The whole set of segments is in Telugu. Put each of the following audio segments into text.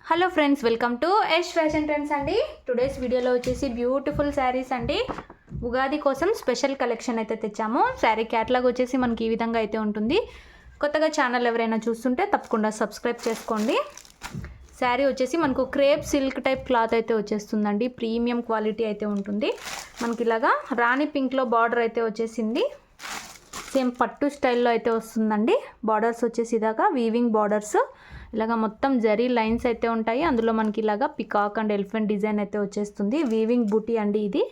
Hello friends, welcome to Yash fashion trends అండి. టుడేస్ వీడియోలో వచ్చేసి బ్యూటిఫుల్ శారీస్ అండి. ఉగాది కోసం స్పెషల్ కలెక్షన్ అయితే తెచ్చాము. శారీ క్యాటలాగ్ వచ్చేసి మనకి ఈ విధంగా అయితే ఉంటుంది. కొత్తగా ఛానల్ ఎవరైనా చూస్తుంటే తప్పకుండా సబ్స్క్రైబ్ చేసుకోండి. శారీ వచ్చేసి మనకు క్రేప్ సిల్క్ టైప్ క్లాత్ అయితే వచ్చేస్తుందండి. ప్రీమియం క్వాలిటీ అయితే ఉంటుంది. మనకి ఇలాగా రాణి పింక్లో బార్డర్ అయితే వచ్చేసింది. సేమ్ పట్టు స్టైల్లో అయితే వస్తుందండి. బార్డర్స్ వచ్చేసి ఇలాగా వీవింగ్ బార్డర్స్, ఇలాగా మొత్తం జరీ లైన్స్ అయితే ఉంటాయి. అందులో మనకి ఇలాగా పికాక్ అండ్ ఎలిఫెంట్ డిజైన్ అయితే వచ్చేస్తుంది. వీవింగ్ బూటీ అండి, ఇది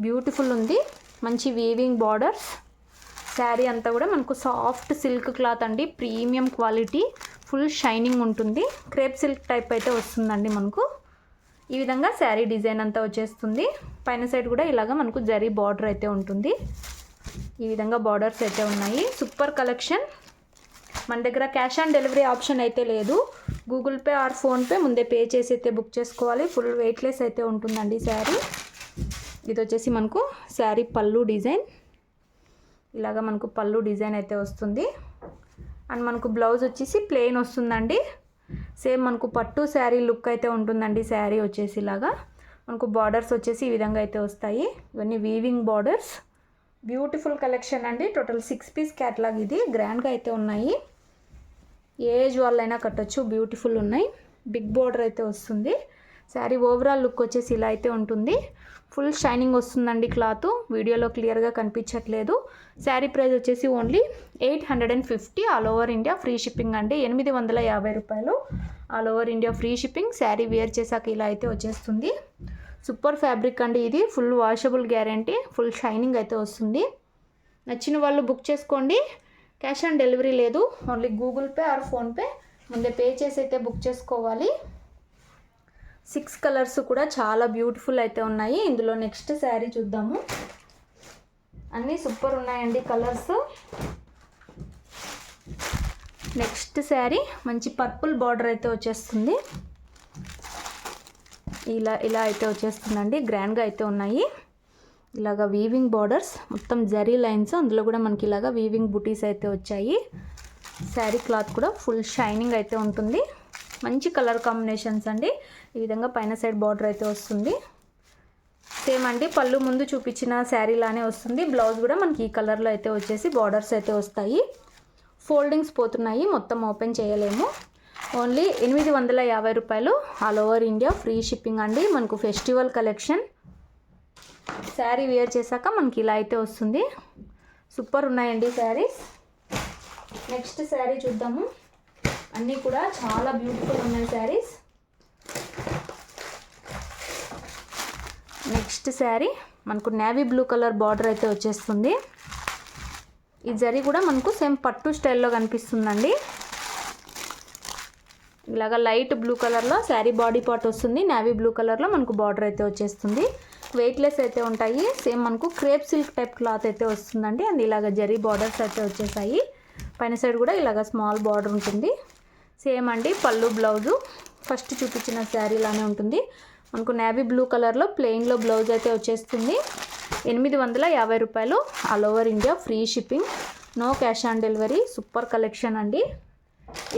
బ్యూటిఫుల్ ఉంది. మంచి వీవింగ్ బార్డర్స్. శారీ అంతా కూడా మనకు సాఫ్ట్ సిల్క్ క్లాత్ అండి. ప్రీమియం క్వాలిటీ, ఫుల్ షైనింగ్ ఉంటుంది. క్రేప్ సిల్క్ టైప్ అయితే వస్తుందండి. మనకు ఈ విధంగా శారీ డిజైన్ అంతా వచ్చేస్తుంది. పైన సైడ్ కూడా ఇలాగా మనకు జరీ బార్డర్ అయితే ఉంటుంది. ఈ విధంగా బార్డర్స్ అయితే ఉన్నాయి. Super collection. మన దగ్గర క్యాష్ ఆన్ డెలివరీ ఆప్షన్ అయితే లేదు. గూగుల్ పే ఆర్ ఫోన్పే ముందే పే చేసి అయితే బుక్ చేసుకోవాలి. ఫుల్ వెయిట్లెస్ అయితే ఉంటుందండి శారీ. ఇది వచ్చేసి మనకు శారీ పళ్ళు డిజైన్. ఇలాగా మనకు పళ్ళు డిజైన్ అయితే వస్తుంది. అండ్ మనకు బ్లౌజ్ వచ్చేసి ప్లెయిన్ వస్తుందండి. సేమ్ మనకు పట్టు శారీ లుక్ అయితే ఉంటుందండి. శారీ వచ్చేసి ఇలాగా మనకు బార్డర్స్ వచ్చేసి ఈ విధంగా అయితే వస్తాయి. ఇవన్నీ వీవింగ్ బార్డర్స్. బ్యూటిఫుల్ కలెక్షన్ అండి. Total 6 piece catalog. ఇది గ్రాండ్గా అయితే ఉన్నాయి. ఏజ్ వాళ్ళైనా కట్టొచ్చు. బ్యూటిఫుల్ ఉన్నాయి. బిగ్ బార్డర్ అయితే వస్తుంది. శారీ ఓవరాల్ లుక్ వచ్చేసి ఇలా అయితే ఉంటుంది. ఫుల్ షైనింగ్ వస్తుందండి క్లాత్. వీడియోలో క్లియర్గా కనిపించట్లేదు. శారీ ప్రైస్ వచ్చేసి only 850. All over India free shipping అండి. 850 రూపాయలు all over India free shipping. Saree wear చేశాక ఇలా అయితే వచ్చేస్తుంది. సూపర్ ఫ్యాబ్రిక్ అండి. ఇది full washable guarantee. Full shining అయితే వస్తుంది. నచ్చిన వాళ్ళు బుక్ చేసుకోండి. క్యాష్ ఆన్ డెలివరీ లేదు. Only Google Pay or PhonePe ముందే పే చేసి అయితే బుక్ చేసుకోవాలి. 6 కలర్స్ కూడా చాలా బ్యూటిఫుల్ అయితే ఉన్నాయి. ఇందులో నెక్స్ట్ శారీ చూద్దాము. అన్నీ సూపర్ ఉన్నాయండి కలర్స్. నెక్స్ట్ శారీ మంచి పర్పుల్ బార్డర్ అయితే వచ్చేస్తుంది. ఇలా అయితే వచ్చేస్తుందండి. గ్రాండ్గా అయితే ఉన్నాయి. ఇలాగా వీవింగ్ బార్డర్స్, మొత్తం జరీ లైన్స్, అందులో కూడా మనకి ఇలాగా వీవింగ్ బుటీస్ అయితే వచ్చాయి. శారీ క్లాత్ కూడా ఫుల్ షైనింగ్ అయితే ఉంటుంది. మంచి కలర్ కాంబినేషన్స్ అండి. ఈ విధంగా పైన సైడ్ బార్డర్ అయితే వస్తుంది. సేమ్ అండి పళ్ళు ముందు చూపించిన శారీలానే వస్తుంది. బ్లౌజ్ కూడా మనకి ఈ కలర్లో అయితే వచ్చేసి బార్డర్స్ అయితే వస్తాయి. ఫోల్డింగ్స్ పోతున్నాయి, మొత్తం ఓపెన్ చేయలేము. ఓన్లీ 850 రూపాయలు all over India free shipping అండి. మనకు ఫెస్టివల్ కలెక్షన్. శారీ వేర్ చేశాక మనకి ఇలా అయితే వస్తుంది. సూపర్ ఉన్నాయండి శారీస్. నెక్స్ట్ శారీ చూద్దాము. అన్నీ కూడా చాలా బ్యూటిఫుల్ ఉన్నాయి శారీస్. నెక్స్ట్ శారీ మనకు నేవీ బ్లూ కలర్ బార్డర్ అయితే వచ్చేస్తుంది. ఈ జరీ కూడా మనకు సేమ్ పట్టు స్టైల్లో కనిపిస్తుందండి. ఇలాగా లైట్ బ్లూ కలర్లో శారీ బాడీ పార్ట్ వస్తుంది. నేవీ బ్లూ కలర్లో మనకు బార్డర్ అయితే వచ్చేస్తుంది. వెయిట్లెస్ అయితే ఉంటాయి. సేమ్ మనకు క్రేప్ సిల్క్ టైప్ క్లాత్ అయితే వస్తుందండి. అండ్ ఇలాగ జరీ బార్డర్స్ అయితే వచ్చేసాయి. పైన సైడ్ కూడా ఇలాగ స్మాల్ బార్డర్ ఉంటుంది. సేమ్ అండి పళ్ళు బ్లౌజు ఫస్ట్ చూపించిన శారీలానే ఉంటుంది. మనకు నేవీ బ్లూ కలర్లో ప్లెయిన్లో బ్లౌజ్ అయితే వచ్చేస్తుంది. 850 రూపాయలు all over India free shipping. No cash on delivery. Super collection అండి.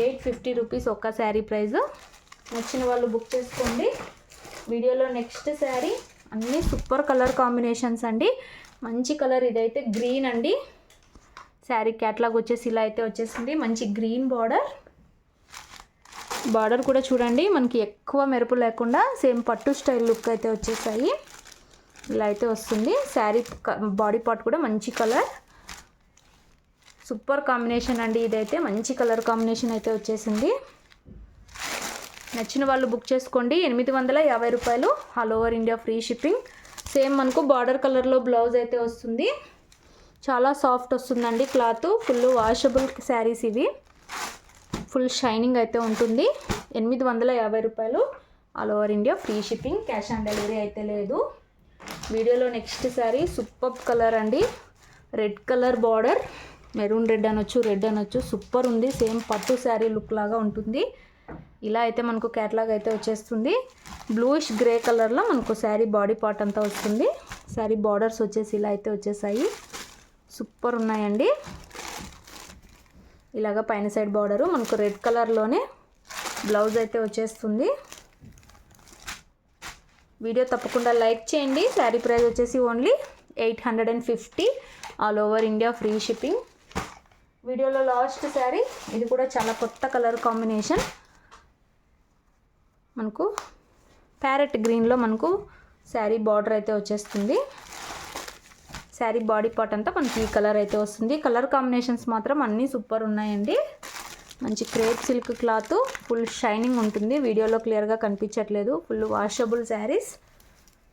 850 రూపీస్ ఒక్క శారీ ప్రైస్. నచ్చిన వాళ్ళు బుక్ చేసుకోండి. వీడియోలో నెక్స్ట్ శారీ అన్నీ సూపర్ కలర్ కాంబినేషన్స్ అండి. మంచి కలర్ ఇదైతే గ్రీన్ అండి. శారీ క్యాట్లాగ్ వచ్చేసి ఇలా అయితే వచ్చేసింది. మంచి గ్రీన్ బార్డర్ కూడా చూడండి మనకి ఎక్కువ మెరుపు లేకుండా సేమ్ పట్టు స్టైల్ లుక్ అయితే వచ్చేసాయి. ఇలా అయితే వస్తుంది. శారీ బాడీ పార్ట్ కూడా మంచి కలర్. సూపర్ కాంబినేషన్ అండి. ఇదైతే మంచి కలర్ కాంబినేషన్ అయితే వచ్చేసింది. నచ్చిన వాళ్ళు బుక్ చేసుకోండి. 850 రూపాయలు all over India free shipping. Same మనకు బార్డర్ కలర్లో బ్లౌజ్ అయితే వస్తుంది. చాలా సాఫ్ట్ వస్తుందండి క్లాత్. ఫుల్ వాషబుల్ శారీస్ ఇవి. ఫుల్ షైనింగ్ అయితే ఉంటుంది. 850 రూపాయలు all over India free shipping. Cash on delivery అయితే లేదు. వీడియోలో నెక్స్ట్ శారీ సూపర్ కలర్ అండి. Red colour border, maroon red అనొచ్చు, సూపర్ ఉంది. సేమ్ పట్టు శారీ లుక్ లాగా ఉంటుంది. ఇలా అయితే మనకు క్యాట్లాగ్ అయితే వచ్చేస్తుంది. బ్లూయిష్ గ్రే కలర్లో మనకు శారీ బాడీ పార్ట్ అంతా వస్తుంది. శారీ బార్డర్స్ వచ్చేసి ఇలా అయితే వచ్చేసాయి. సూపర్ ఉన్నాయండి. ఇలాగ పైన సైడ్ బార్డరు మనకు రెడ్ కలర్లోనే బ్లౌజ్ అయితే వచ్చేస్తుంది. వీడియో తప్పకుండా లైక్ చేయండి. శారీ ప్రైస్ వచ్చేసి only 850, all over India free shipping. వీడియోలో లాస్ట్ శారీ, ఇది కూడా చాలా కొత్త కలర్ కాంబినేషన్. మనకు ప్యారెట్ గ్రీన్లో మనకు శారీ బార్డర్ అయితే వచ్చేస్తుంది. శారీ బాడీ పార్ట్ అంతా మనకి ఈ కలర్ అయితే వస్తుంది. కలర్ కాంబినేషన్స్ మాత్రం అన్నీ సూపర్ ఉన్నాయండి. మంచి crepe silk cloth, full shining ఉంటుంది. వీడియోలో క్లియర్గా కనిపించట్లేదు. ఫుల్ వాషబుల్ శారీస్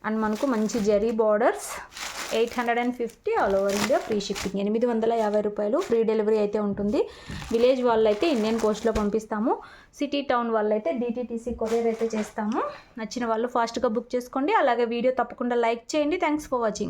అండ్ మనకు మంచి zari borders. 850, all over India free shipping. 850 రూపాయలు. ఫ్రీ డెలివరీ అయితే ఉంటుంది. విలేజ్ వాళ్ళైతే ఇండియన్ పోస్ట్లో పంపిస్తాము. సిటీ టౌన్ వాళ్ళైతే DTTC కొరియర్ అయితే చేస్తాము. నచ్చిన వాళ్ళు ఫాస్ట్గా బుక్ చేసుకోండి. అలాగే వీడియో తప్పకుండా లైక్ చేయండి. Thanks for watching.